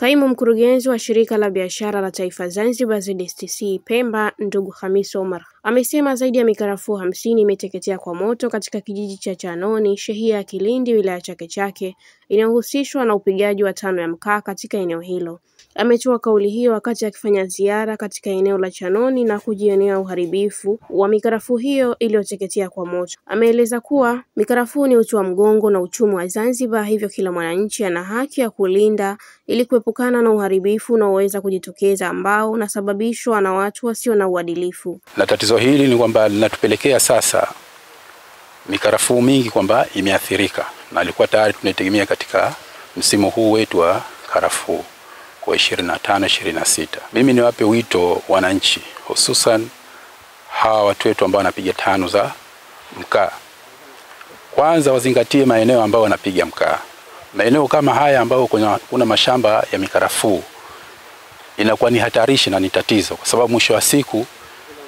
Kaimu mkurugenzi wa shirika la biashara la taifa Zanzibar ZSTC Pemba, ndugu Hamisi Omar, amesema zaidi ya mikarafuu 50 imeteketea kwa moto katika kijiji cha Chanoni, shehia ya Kilindi, wilaya Chake Chake, inayohusishwa na upigaji wa tano ya mkaa katika eneo hilo. Ametoa kauli hiyo wakati akifanya ziara katika eneo la Chanoni na kujionea uharibifu wa mikarafuu hiyo iliyoteketea kwa moto. Ameeleza kuwa mikarafuu ni uti wa mgongo na uchumi wa Zanzibar, hivyo kila mwananchi ana haki ya kulinda ili kuepukana na uharibifu unaoweza kujitokeza ambao unasababishwa na watu wasio na uadilifu. Na tatizo hili ni kwamba linatupelekea sasa mikarafuu mingi kwamba imeathirika, na alikuwa tayari tunategemea katika msimu huu wetu wa karafuu kwa 25-26. Mimi niwape wito wananchi, hususan hawa watu wetu ambao wanapiga tano za mkaa. Kwanza wazingatie maeneo ambao wanapiga mkaa. Maeneo kama haya ambao kuna mashamba ya mikarafuu inakuwa ni hatarishi na ni tatizo, kwa sababu mwisho wa siku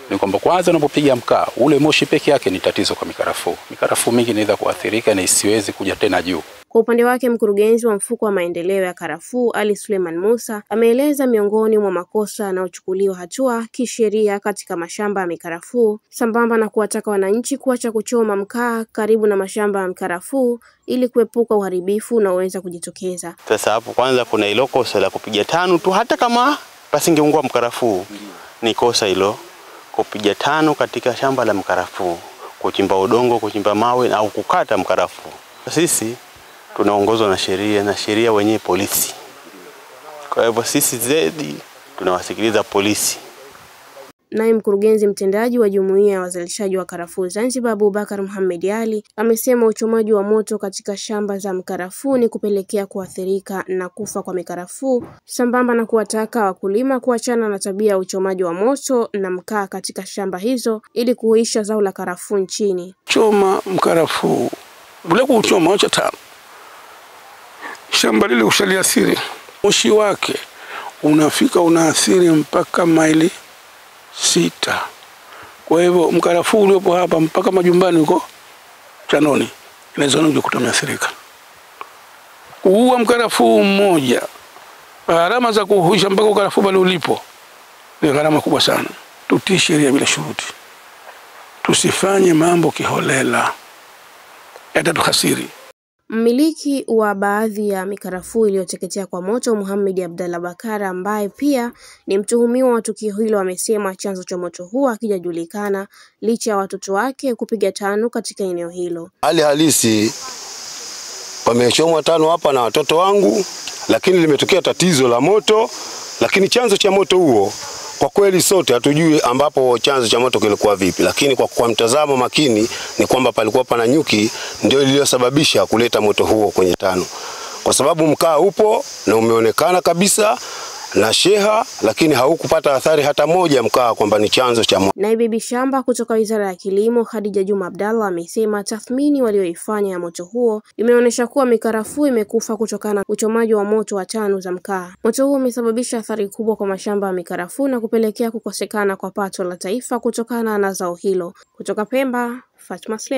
ni kwamba kwanza unapopiga mkaa ule moshi peke yake ni tatizo kwa mikarafuu. Mikarafuu mingi inaweza kuathirika na isiwezi kuja tena juu. Kwa upande wake, mkurugenzi wa mfuko wa maendeleo ya karafuu Ali Suleiman Musa ameeleza miongoni mwa makosa yanayochukuliwa hatua kisheria katika mashamba ya mikarafuu, sambamba na kuwataka wananchi kuacha kuchoma mkaa karibu na mashamba ya mikarafuu ili kuepuka uharibifu unaoweza kujitokeza. Sasa hapo kwanza kuna hilo kosa la kupiga tano tu, hata kama pasingeungua mkarafuu. Ni kosa hilo kupiga tano katika shamba la mkarafuu, kuchimba udongo, kuchimba mawe au kukata mkarafuu. Sisi tunaongozwa na sheria wenyewe polisi. Kwa hivyo sisi zaidi tunawasikiliza polisi. Naye mkurugenzi mtendaji wa Jumuiya ya Wazalishaji wa Karafuu Zanzibar Abubakar Muhammad Ali amesema uchomaji wa moto katika shamba za mkarafuu ni kupelekea kuathirika na kufa kwa mikarafuu, sambamba na kuwataka wakulima kuachana na tabia ya uchomaji wa moto na mkaa katika shamba hizo ili kuhuisha zao la karafuu nchini. Choma mkarafuu, bila kuchoma acha tano, shamba lile ushaliathiri, moshi wake unafika unaathiri mpaka maili 6. Kwa hivyo mkarafuu uliopo hapa mpaka majumbani huko Chanoni inaweza kukuta umeathirika. Kuua mkarafuu mmoja, gharama za kuhuisha mpaka mkarafuu bali ulipo ni gharama kubwa sana. Tutii sheria bila shuruti, tusifanye mambo kiholela, yatatuhasiri. Mmiliki wa baadhi ya mikarafuu iliyoteketea kwa moto, Muhammad Abdalla Bakara, ambaye pia ni mtuhumiwa wa tukio hilo, amesema chanzo cha moto huo hakijajulikana licha ya watoto wake kupiga tano katika eneo hilo. Hali halisi pamechomwa tano hapa na watoto wangu, lakini limetokea tatizo la moto, lakini chanzo cha moto huo kwa kweli sote hatujui ambapo chanzo cha moto kilikuwa vipi, lakini kwa mtazamo makini ni kwamba palikuwa pana nyuki ndio iliyosababisha kuleta moto huo kwenye tano. Kwa sababu mkaa upo na umeonekana kabisa na sheha, lakini haukupata athari hata moja mkaa kwamba ni chanzo cha moto. Naye bibi shamba kutoka Wizara ya Kilimo Khadija Juma Abdalla amesema tathmini walioifanya ya moto huo imeonyesha kuwa mikarafuu imekufa kutokana na uchomaji wa moto wa tano za mkaa. Moto huo umesababisha athari kubwa kwa mashamba ya mikarafuu na kupelekea kukosekana kwa pato la taifa kutokana na zao hilo. Kutoka Pemba, Fatma Slem.